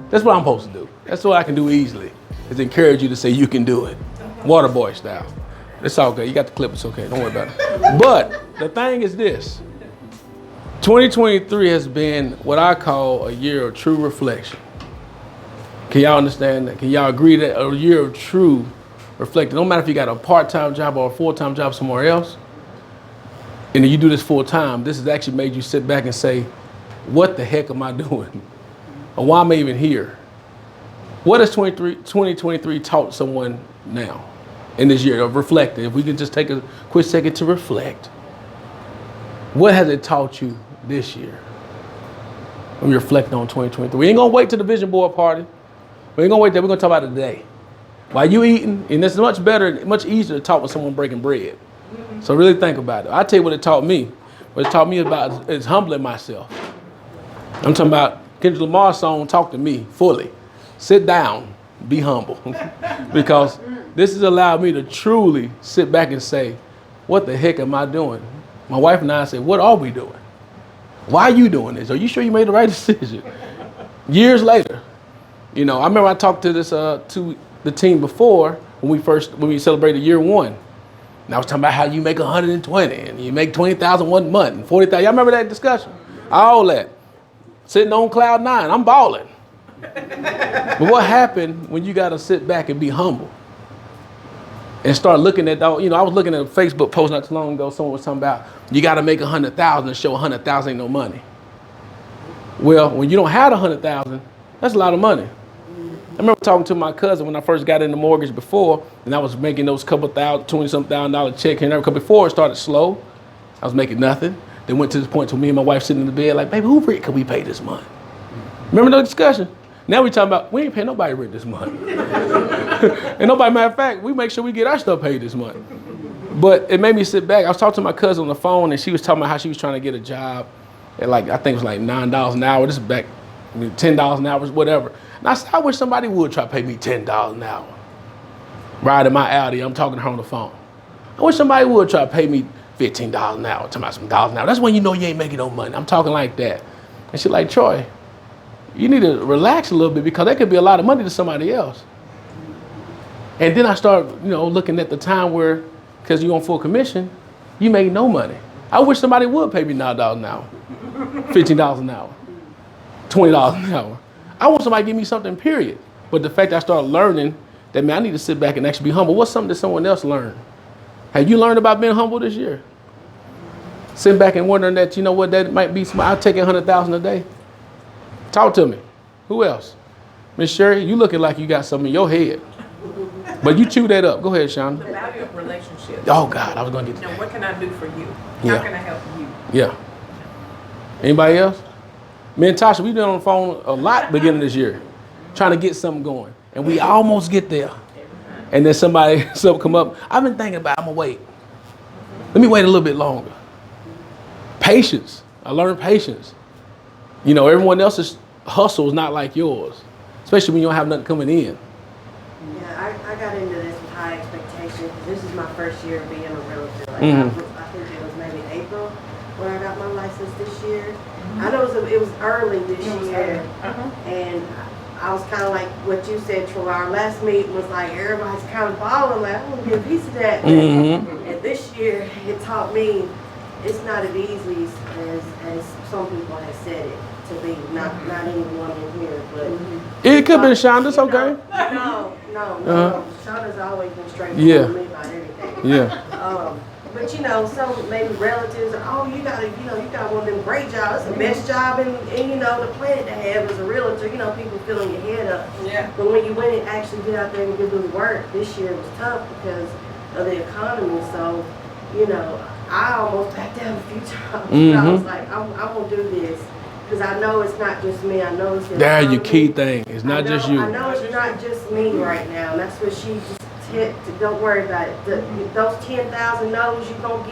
That's what I'm supposed to do. That's what I can do easily, is encourage you to say you can do it. Water boy style. It's all good. You got the clip. It's okay. Don't worry about it. But the thing is this. 2023 has been what I call a year of true reflection. Can y'all understand that? Can y'all agree that a year of true reflecting? No matter if you got a part-time job or a full-time job somewhere else, and then you do this full-time, this has actually made you sit back and say, what the heck am I doing? Or why am I even here? What has 2023 taught someone now in this year of reflecting? If we could just take a quick second to reflect. What has it taught you this year? When we reflect on 2023. We ain't gonna wait till the vision board party. We ain't gonna wait there. We're gonna talk about it today. While you eating, and it's much better, much easier to talk with someone breaking bread. So really think about it. I'll tell you what it taught me. What it taught me about is humbling myself. I'm talking about Kendrick Lamar's song, Talk to Me, fully. Sit down, be humble. Because this has allowed me to truly sit back and say, what the heck am I doing? My wife and I said, what are we doing? Why are you doing this? Are you sure you made the right decision? Years later, I remember I talked to this to the team before when we celebrated year one. And I was talking about how you make 120 and you make 20,000 one month and 40,000. Y'all remember that discussion? All that. Sitting on cloud nine, I'm balling. But what happened when you got to sit back and be humble and start looking at, I was looking at a Facebook post not too long ago. Someone was talking about you got to make 100,000 to show 100,000 ain't no money. Well, when you don't have 100,000, that's a lot of money. I remember talking to my cousin when I first got into mortgage before, and I was making those couple thousand, $20-something thousand check here and there. Because before it started slow, I was making nothing. Then went to this point to me and my wife sitting in the bed like, baby, who rent can we pay this month? Remember the discussion? Now we talking about, we ain't paying nobody rent this month. And nobody, matter of fact, we make sure we get our stuff paid this month. But it made me sit back. I was talking to my cousin on the phone, and she was talking about how she was trying to get a job at I think it was like $9 an hour. This is back, $10 an hour, whatever. And I said, I wish somebody would try to pay me $10 an hour. Riding my Audi, I'm talking to her on the phone. I wish somebody would try to pay me $15 an hour, talking about some dollars an hour. That's when you know you ain't making no money. I'm talking like that. And she's like, Troy, you need to relax a little bit because that could be a lot of money to somebody else. And then I started, looking at the time where, because you're on full commission, you make no money. I wish somebody would pay me $9 an hour, $15 an hour, $20 an hour. I want somebody to give me something, period. But the fact that I started learning that, man, I need to sit back and actually be humble. What's something that someone else learned? Have you learned about being humble this year? Sitting back and wondering that, that might be I'll take 100,000 a day. Talk to me. Who else? Miss Sherry, you looking like you got something in your head. But you chew that up. Go ahead, Shauna. The value of relationships. Oh, God, I was going to get to Now, that. what can I do for you? Yeah. How can I help you? Yeah. Anybody else? Me and Tasha, we've been on the phone a lot beginning this year, trying to get something going. And we almost get there. And then something come up. I've been thinking about, I'm going to wait. Let me wait a little bit longer. Patience. I learned patience. Everyone else's hustle is not like yours, especially when you don't have nothing coming in. Yeah, I got into this with high expectations. This is my first year of being a realtor. I think it was maybe April when I got my license this year. I know it was early this year, and I was kind of like what you said, Troy. Our last meeting was like everybody's kind of balling, like I want to get a piece of that. And this year, it taught me it's not as easy as some people have said it to be. Not anyone in here, but it could be Shonda. It's okay. No. Shonda's always been straightforward with me about everything. Yeah. But some maybe relatives, you got one of them great jobs. It's the best job in the planet to have as a realtor. People filling your head up. Yeah. But when you went and actually get out there and do the work, this year was tough because of the economy. So, I almost backed down a few times. I was like, I'm gonna do this because I know it's not just me. I know it's the That's economy. your key thing. It's not just you. I know it's not just me right now. And that's what she just hit. Don't worry about it. Those 10,000 no's you're gonna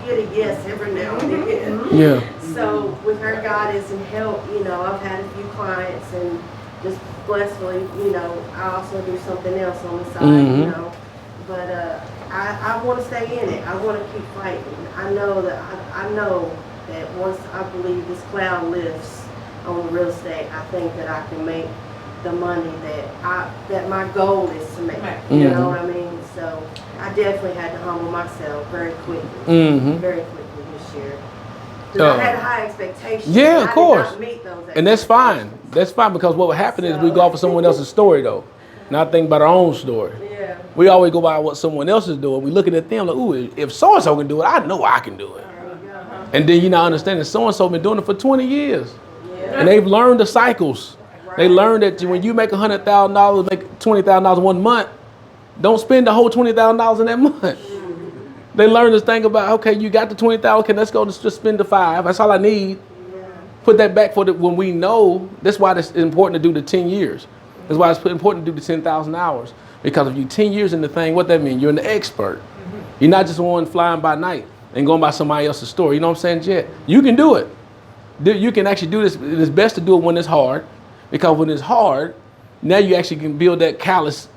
get a yes every now and then. Yeah. So with her guidance and help, I've had a few clients and just blessedly, I also do something else on the side, But I want to stay in it. I want to keep fighting. I know that once I believe this cloud lifts on real estate, I think that I can make the money that my goal is to make. Right. You know what I mean? So I definitely had to humble myself very quickly, very quickly this year. 'Cause I had high expectations. Yeah, of course. I did not meet those And that's fine. That's fine, because what would happen is we go off of someone else's story though, not think about our own story. Yeah. We always go by what someone else is doing. We looking at them like, ooh, if so-and-so can do it, I know I can do it. And then you not understanding so-and-so been doing it for 20 years. Yeah. And they've learned the cycles. They learned that when you make $100,000, make $20,000 one month, don't spend the whole $20,000 in that month. They learn this thing about, okay, you got the 20,000, okay, let's go just spend the 5. That's all I need. Put that back for when we know. That's why it's important to do the 10 years. That's why it's important to do the 10,000 hours. Because if you 10 years in the thing, what that means? You're an expert. You're not just one flying by night and going by somebody else's story. You know what I'm saying, Jet? You can do it. You can actually do this. It's best to do it when it's hard. Because when it's hard, now you actually can build that callus,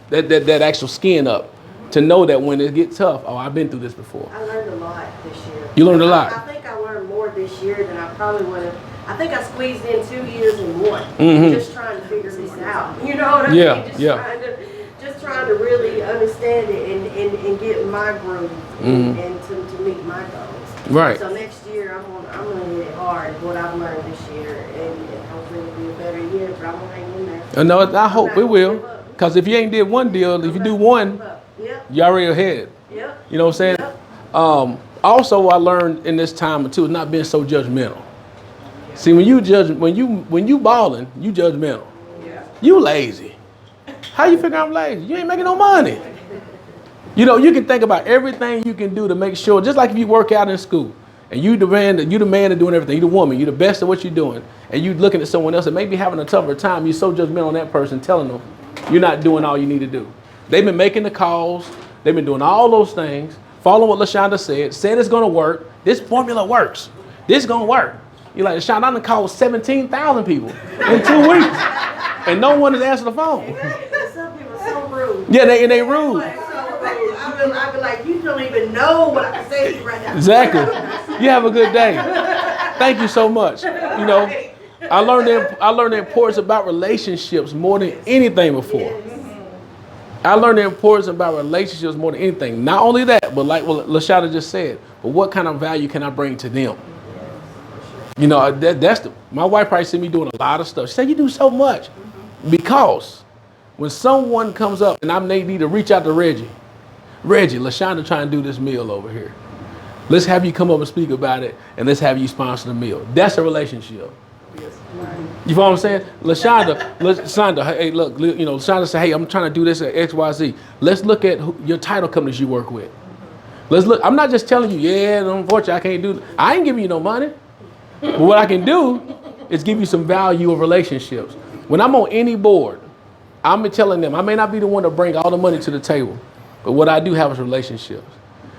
that actual skin up to know that when it gets tough, oh, I've been through this before. I learned a lot this year. You learned a lot. I think I learned more this year than I probably would have. I think I squeezed in 2 years in one, just trying to figure this out. You know what I Yeah, mean? yeah. Just trying to really understand it and get my groove and to meet my goals. Right. So next year I'm gonna hit it hard. What I've learned this year, and hopefully it'll be a better year. But I'm gonna hang in there. No, I hope it will. Because if you ain't did one deal, if you do one, Yep. you already ahead. Yep. You know what I'm saying? Yep. Also, I learned in this time too, not being so judgmental. See, when you judge, when you balling, you judgmental. Yeah. You lazy. How you figure I'm lazy? You ain't making no money. You know, you can think about everything you can do to make sure. Just like if you work out in school and you the man to doing everything, you the woman, you the best at what you're doing, and you looking at someone else that may be having a tougher time. You're so judgmental on that person, telling them you're not doing all you need to do. They've been making the calls. They've been doing all those things. Following what LaShonda said it's gonna work. This formula works. This is gonna work. You're like, LaShonda, I done called 17,000 people in 2 weeks, and no one has answered the phone. Some people are so rude. Yeah, they rude. Like, so rude. I be like, you don't even know what I can say to you right now. Exactly. You have a good day. Thank you so much. You know, I learned the importance about relationships more than anything before. I learned the importance about relationships more than anything. Not only that, but like what LaShonda just said, but what kind of value can I bring to them? You know, my wife probably see me doing a lot of stuff. She said, you do so much. Because when someone comes up and I need to reach out to Reggie, LaShonda trying to do this meal over here. Let's have you come up and speak about it, and let's have you sponsor the meal. That's a relationship. You follow what I'm saying? LaShonda, hey, look, you know, LaShonda said, hey, I'm trying to do this at XYZ. Let's look at your title companies you work with. Let's look. I'm not just telling you, yeah, unfortunately, I can't do that. I ain't giving you no money. But what I can do is give you some value of relationships. When I'm on any board, I'm telling them, I may not be the one to bring all the money to the table, but what I do have is relationships.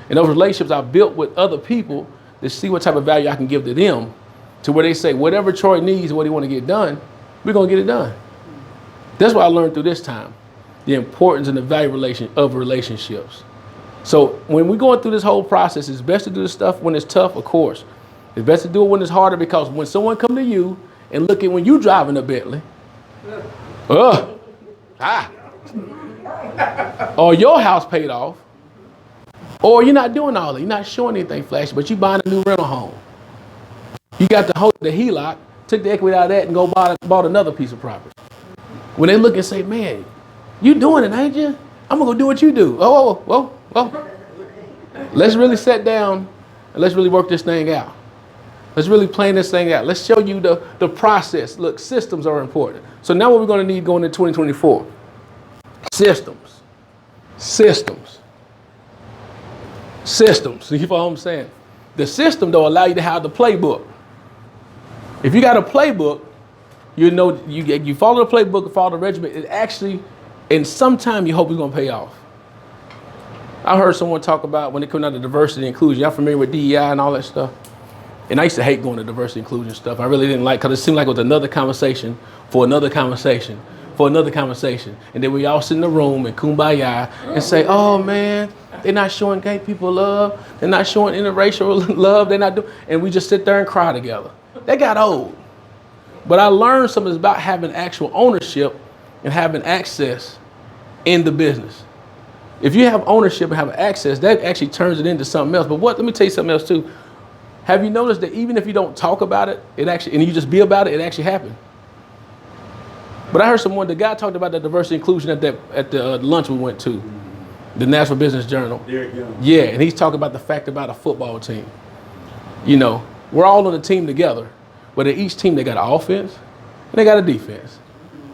And those relationships I built with other people to see what type of value I can give to them, to where they say, whatever Troy needs, what he want to get done, we're going to get it done. That's what I learned through this time, the importance and the value of relationships. So when we're going through this whole process, it's best to do this stuff when it's tough, of course. It's best to do it when it's harder, because when someone come to you and look at when you driving a Bentley, or your house paid off, or you're not doing all that, you're not showing anything flashy, but you buying a new rental home. You got the HELOC, took the equity out of that and bought another piece of property. When they look and say, man, you doing it, ain't you? I'm gonna go do what you do. Oh. Let's really sit down and let's really work this thing out. Let's really plan this thing out. Let's show you the process. Look, systems are important. So now what we're going to need going into 2024? Systems. You follow what I'm saying? The system, though, allow you to have the playbook. If you got a playbook, you know you follow the playbook, follow the regimen. It actually, and sometime you hope it's going to pay off. I heard someone talk about when it comes down to diversity and inclusion. Y'all familiar with DEI and all that stuff? And I used to hate going to diversity inclusion stuff. I really didn't like, because it seemed like it was another conversation for another conversation for another conversation. And then we all sit in the room and kumbaya and say, oh man, they're not showing gay people love. They're not showing interracial love. They're not doing, and we just sit there and cry together. That got old. But I learned something about having actual ownership and having access in the business. If you have ownership and have access, that actually turns it into something else. But let me tell you something else too. Have you noticed that even if you don't talk about it, and you just be about it, it actually happened? But I heard the guy talked about the diversity inclusion at the lunch we went to, the National Business Journal. Derek Young. Yeah, and he's talking about the fact about a football team. You know, we're all on a team together, but at each team they got an offense and they got a defense.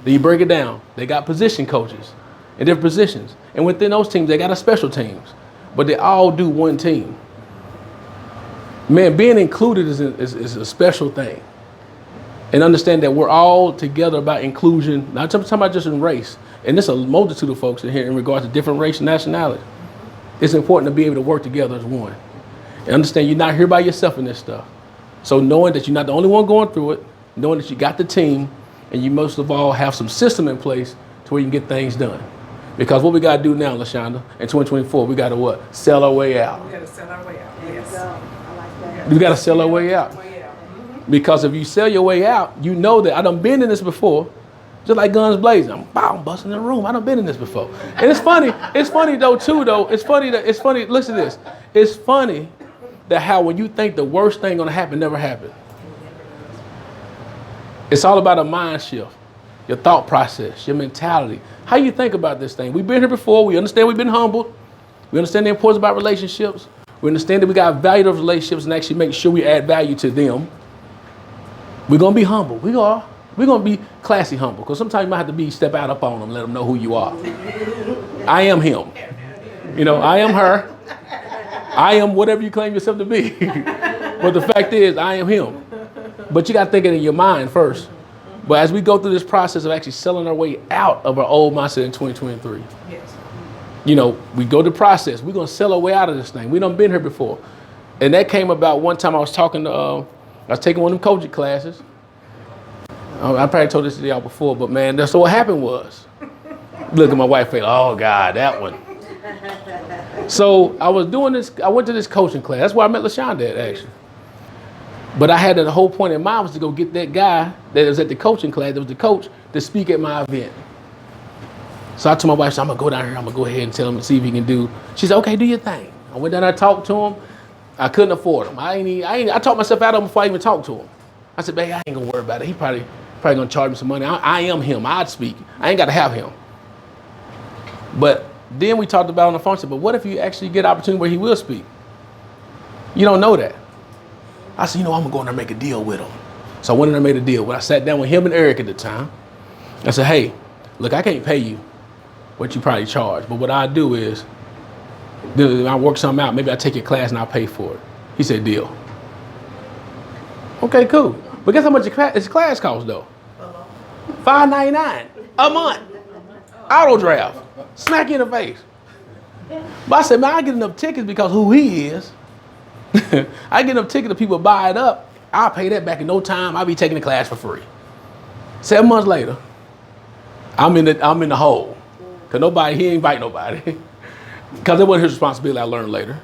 Then you break it down. They got position coaches in different positions. And within those teams, they got a special teams, but they all do one team. Man, being included is a special thing. And understand that we're all together about inclusion, not talking about just in race. And there's a multitude of folks in here in regards to different race and nationality. It's important to be able to work together as one. And understand you're not here by yourself in this stuff. So knowing that you're not the only one going through it, knowing that you got the team, and you most of all have some system in place to where you can get things done. Because what we got to do now, LaShonda, in 2024, we got to what? Sell our way out. We gotta sell our way out, There you yes. go. I like that. We got to sell our way out. Way out. Mhm. Because if you sell your way out, you know that I done been in this before. Just like guns blazing, I'm busting in the room. I done been in this before. And it's funny though, it's funny, listen to this. It's funny that how when you think the worst thing gonna happen never happened. It's all about a mind shift, your thought process, your mentality. How you think about this thing. We've been here before, we understand we've been humbled. We understand the importance about relationships. We understand that we got to value those relationships and actually make sure we add value to them. We're gonna be humble. We're gonna be classy humble, because sometimes you might have to step out up on them, let them know who you are. I am him. You know, I am her. I am whatever you claim yourself to be. But the fact is, I am him. But you got to think it in your mind first. But as we go through this process of actually selling our way out of our old mindset in 2023, Yes. you know, we go to process. We're going to sell our way out of this thing. We done been here before. And that came about one time I was talking to, I was taking one of them coaching classes. I probably told this to y'all before, but man, that's what happened was. Look at my wife face, oh God, that one. So I was doing this, I went to this coaching class. That's where I met LaShonda at, actually. But I had the whole point in mind was to go get that guy that was at the coaching class, that was the coach, to speak at my event. So I told my wife, so I'm gonna go down here, I'm gonna go ahead and tell him and see if he can do. She said, okay, do your thing. I went down there, I talked to him. I couldn't afford him. I talked myself out of him before I even talked to him. I said, babe, I ain't gonna worry about it. He probably gonna charge me some money. I am him, I'd speak. I ain't gotta have him. But then we talked about on the phone, said, but what if you actually get an opportunity where he will speak? You don't know that. I said, you know, I'm gonna go in there and make a deal with him. So I went in there and made a deal. When I sat down with him and Eric at the time, I said, hey, look, I can't pay you what you probably charge, but what I do is, I work something out, maybe I take your class and I'll pay for it. He said, deal. Okay, cool. But guess how much his class costs though? $5.99 a month. Auto draft. Smack you in the face. But I said, man, I get enough tickets because who he is. I get enough tickets to people buy it up. I'll pay that back in no time. I'll be taking the class for free. 7 months later, I'm in the hole. Cause he ain't invite nobody. Because it wasn't his responsibility, I learned later.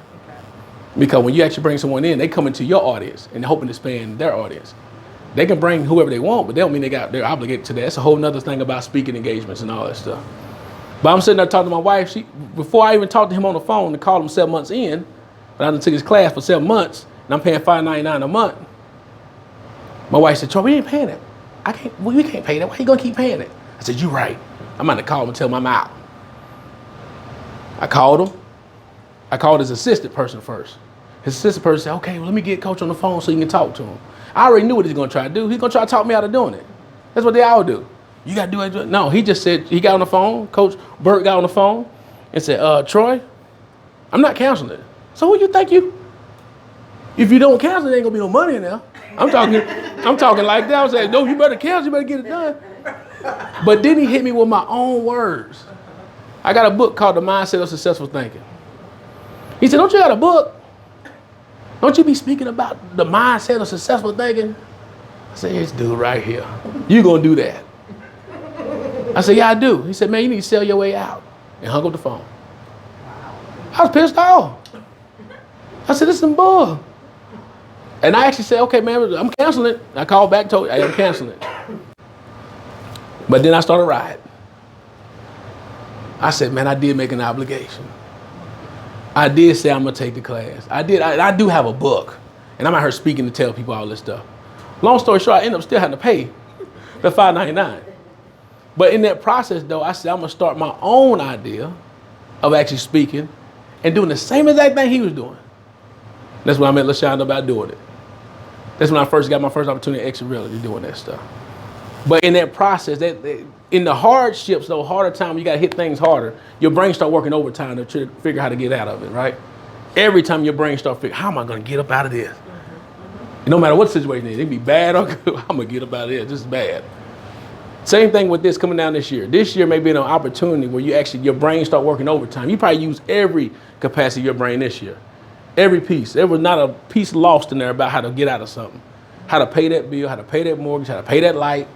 Because when you actually bring someone in, they come into your audience and they're hoping to expand their audience. They can bring whoever they want, but they don't mean they're obligated to that. That's a whole nother thing about speaking engagements and all that stuff. But I'm sitting there talking to my wife. Before I even talked to him on the phone and called him 7 months in, but I done took his class for 7 months and I'm paying $5.99 a month. My wife said, Troy, we ain't paying it. We can't pay that. Why you gonna keep paying it? I said, you're right. I'm about to call him and tell him I'm out. I called him. I called his assistant person first. His assistant person said, okay, well, let me get coach on the phone so you can talk to him. I already knew what he's gonna try to do. He's gonna try to talk me out of doing it. That's what they all do. You gotta do it. No, he just said, he got on the phone, Coach Burt got on the phone and said, Troy, I'm not canceling it. So who you think if you don't cancel, there ain't gonna be no money in there. I'm talking like that. I was saying, no, you better cancel, you better get it done. But then he hit me with my own words. I got a book called The Mindset of Successful Thinking. He said, don't you got a book? Don't you be speaking about the mindset of successful thinking? I said, this dude right here, you gonna do that? I said, yeah, I do. He said, man, you need to sell your way out. And hung up the phone. I was pissed off. I said, this is some bull. And I actually said, okay, man, I'm canceling it. I called back, told you, I'm canceling it. But then I started riding. I said, man, I did make an obligation. I did say I'm gonna take the class. I do have a book, and I'm out here speaking to tell people all this stuff. Long story short, I ended up still having to pay the $5.99. But in that process, though, I said I'm gonna start my own idea of actually speaking and doing the same exact thing he was doing. That's when I met LaShonda about doing it. That's when I first got my first opportunity at Exit Realty doing that stuff. But in that process, in the hardships, though, harder time, you got to hit things harder. Your brain start working overtime to try to figure out how to get out of it, right? Every time your brain start figuring, how am I going to get up out of this? And no matter what the situation is, it can be bad or good, I'm going to get up out of this. This is bad. Same thing with this coming down this year. This year may be an opportunity where your brain start working overtime. You probably use every capacity of your brain this year. Every piece. There was not a piece lost in there about how to get out of something. How to pay that bill, how to pay that mortgage, how to pay that light,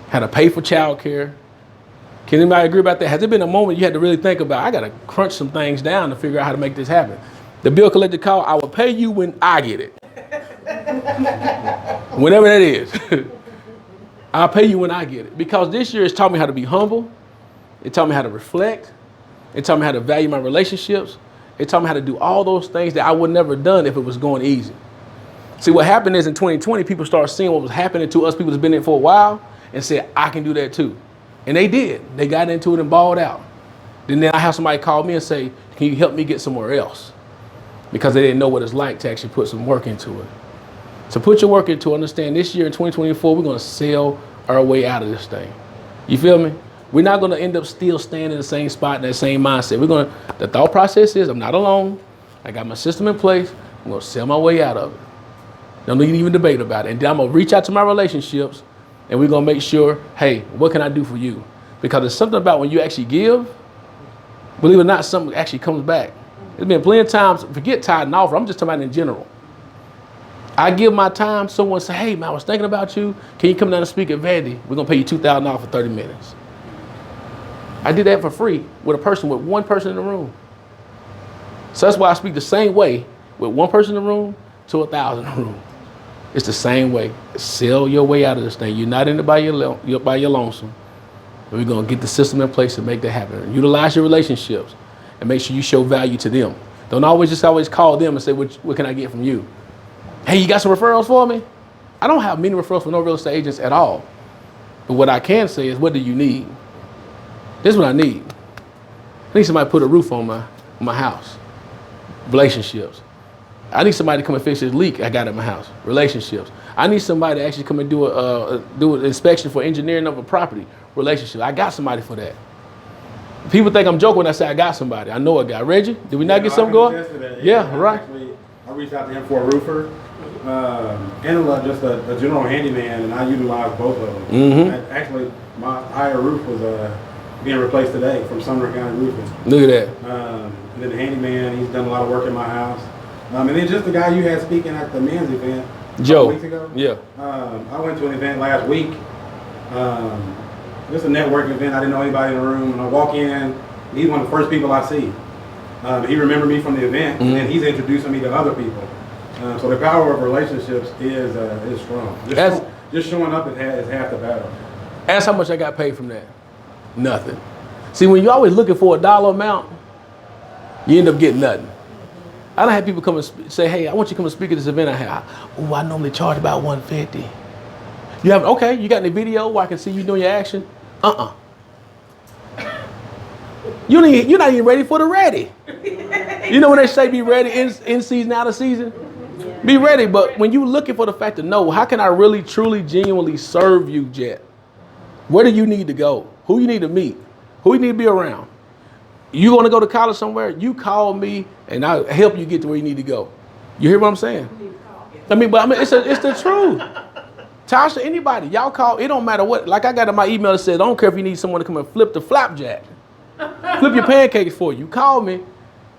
how to pay for child care. Can anybody agree about that? Has there been a moment you had to really think about, I got to crunch some things down to figure out how to make this happen? The bill collector call, I will pay you when I get it. Whenever that is. I'll pay you when I get it. Because this year it's taught me how to be humble. It taught me how to reflect. It taught me how to value my relationships. It taught me how to do all those things that I would never done if it was going easy. See, what happened is in 2020, people started seeing what was happening to us, people that's been in it for a while, and said, I can do that too. And they did. They got into it and balled out. Then I have somebody call me and say, can you help me get somewhere else? Because they didn't know what it's like to actually put some work into it. So put your work into it. Understand this year in 2024, we're going to sell our way out of this thing. You feel me? We're not going to end up still staying in the same spot, in that same mindset. The thought process is, I'm not alone. I got my system in place. I'm going to sell my way out of it. Don't need to even debate about it. And then I'm going to reach out to my relationships, and we're going to make sure, hey, what can I do for you? Because there's something about when you actually give, believe it or not, something actually comes back. There's been plenty of times, forget tithe and offer, I'm just talking about in general. I give my time, someone say, hey, man, I was thinking about you. Can you come down and speak at Vandy? We're going to pay you $2,000 for 30 minutes. I did that for free with one person in the room. So that's why I speak the same way with one person in the room to 1,000 in the room. It's the same way. Sell your way out of this thing. You're not in it by your lonesome. We're going to get the system in place to make that happen. Utilize your relationships and make sure you show value to them. Don't always call them and say, what can I get from you? Hey, you got some referrals for me? I don't have many referrals for no real estate agents at all. But what I can say is, what do you need? This is what I need. I need somebody to put a roof on my house. Relationships. I need somebody to come and fix this leak I got at my house. Relationships. I need somebody to actually come and do an inspection for engineering of a property. Relationship. I got somebody for that. People think I'm joking when I say I got somebody. I know a guy. Reggie, did we not get something going? Yeah, right. Actually, I reached out to him for a roofer and just a general handyman, and I utilized both of them. Mm-hmm. Actually, my higher roof was being replaced today from Sumner County Roofing. Look at that. And then the handyman, he's done a lot of work in my house. And then just the guy you had speaking at the men's event a couple weeks ago. Yeah. I went to an event last week. Just a networking event. I didn't know anybody in the room. When I walk in, he's one of the first people I see. He remembered me from the event, and then he's introducing me to other people. So the power of relationships is strong. Just showing up is half the battle. Ask how much I got paid from that. Nothing. See, when you're always looking for a dollar amount, you end up getting nothing. I done had people come and say, hey, I want you to come and speak at this event I have. Oh, I normally charge about $150. You have, okay, you got any video where I can see you doing your action? You're not even ready for the ready. You know when they say be ready in season, out of season? Yeah. Be ready, but when you're looking for the fact to know, how can I really, truly, genuinely serve you, Jet? Where do you need to go? Who you need to meet? Who you need to be around? You want to go to college somewhere? You call me and I'll help you get to where you need to go. You hear what I'm saying? It's the truth. Tasha, anybody, y'all call, it don't matter what. Like I got in my email that said, I don't care if you need someone to come and flip the flapjack. Flip your pancakes for you. Call me.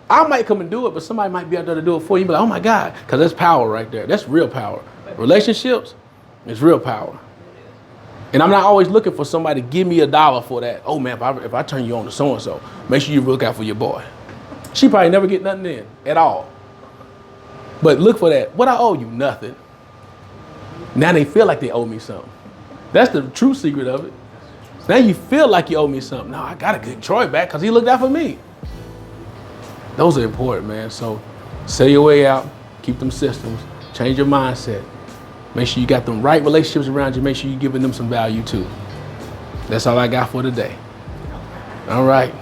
I might come and do it, but somebody might be out there to do it for you. Be like, oh my God, because that's power right there. That's real power. Relationships is real power. And I'm not always looking for somebody to give me $1 for that. Oh man, if I turn you on to so-and-so, make sure you look out for your boy. She probably never get nothing in at all. But look for that. What I owe you? Nothing. Now they feel like they owe me something. That's the true secret of it. Now you feel like you owe me something. No, I gotta get Troy back because he looked out for me. Those are important, man. So sell your way out, keep them systems, change your mindset. Make sure you got them right relationships around you. Make sure you're giving them some value too. That's all I got for today. All right.